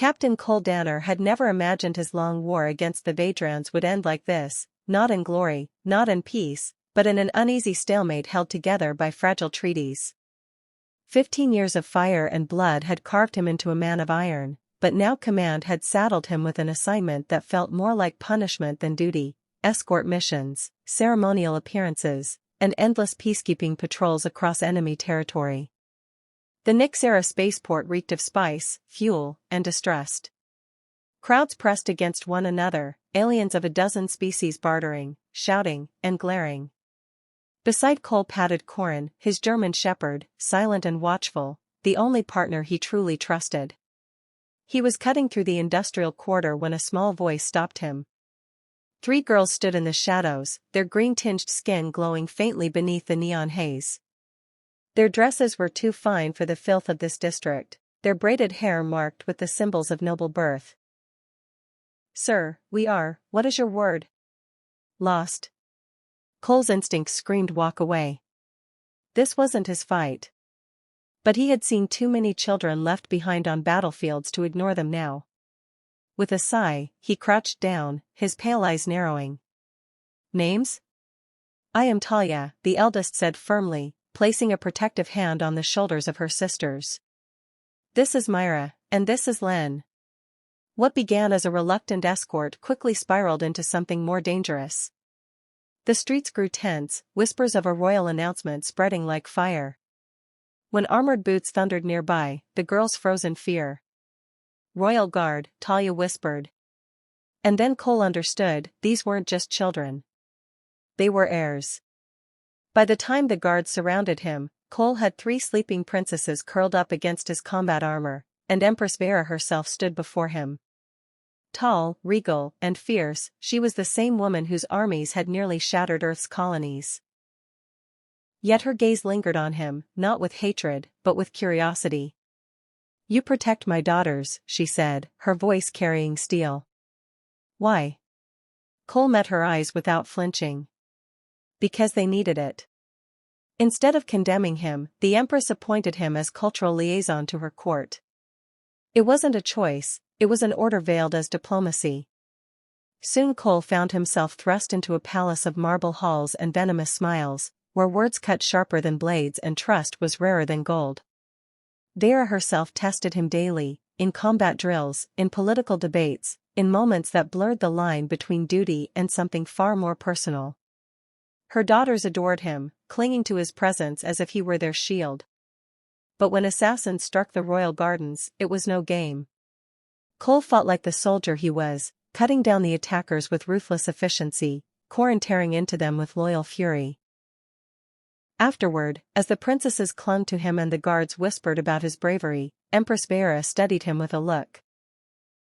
Captain Cole Danner had never imagined his long war against the Vadrans would end like this, not in glory, not in peace, but in an uneasy stalemate held together by fragile treaties. 15 years of fire and blood had carved him into a man of iron, but now command had saddled him with an assignment that felt more like punishment than duty: escort missions, ceremonial appearances, and endless peacekeeping patrols across enemy territory. The Nix-era spaceport reeked of spice, fuel, and distrust. Crowds pressed against one another, aliens of a dozen species bartering, shouting, and glaring. Beside Cole padded Corin, his German shepherd, silent and watchful, the only partner he truly trusted. He was cutting through the industrial quarter when a small voice stopped him. 3 girls stood in the shadows, their green-tinged skin glowing faintly beneath the neon haze. Their dresses were too fine for the filth of this district, their braided hair marked with the symbols of noble birth. "Sir, we are, what is your word?" "Lost." Cole's instinct screamed walk away. This wasn't his fight. But he had seen too many children left behind on battlefields to ignore them now. With a sigh, he crouched down, his pale eyes narrowing. "Names?" "I am Talia," the eldest said firmly, placing a protective hand on the shoulders of her sisters. "This is Myra, and this is Len." What began as a reluctant escort quickly spiraled into something more dangerous. The streets grew tense, whispers of a royal announcement spreading like fire. When armored boots thundered nearby, the girls froze in fear. "Royal Guard," Talia whispered. And then Cole understood, these weren't just children. They were heirs. By the time the guards surrounded him, Cole had 3 sleeping princesses curled up against his combat armor, and Empress Vera herself stood before him. Tall, regal, and fierce, she was the same woman whose armies had nearly shattered Earth's colonies. Yet her gaze lingered on him, not with hatred, but with curiosity. "You protect my daughters," she said, her voice carrying steel. "Why?" Cole met her eyes without flinching. "Because they needed it." Instead of condemning him, the Empress appointed him as cultural liaison to her court. It wasn't a choice, it was an order veiled as diplomacy. Soon Cole found himself thrust into a palace of marble halls and venomous smiles, where words cut sharper than blades and trust was rarer than gold. Vera herself tested him daily, in combat drills, in political debates, in moments that blurred the line between duty and something far more personal. Her daughters adored him, clinging to his presence as if he were their shield. But when assassins struck the royal gardens, it was no game. Cole fought like the soldier he was, cutting down the attackers with ruthless efficiency, Corin tearing into them with loyal fury. Afterward, as the princesses clung to him and the guards whispered about his bravery, Empress Vera studied him with a look.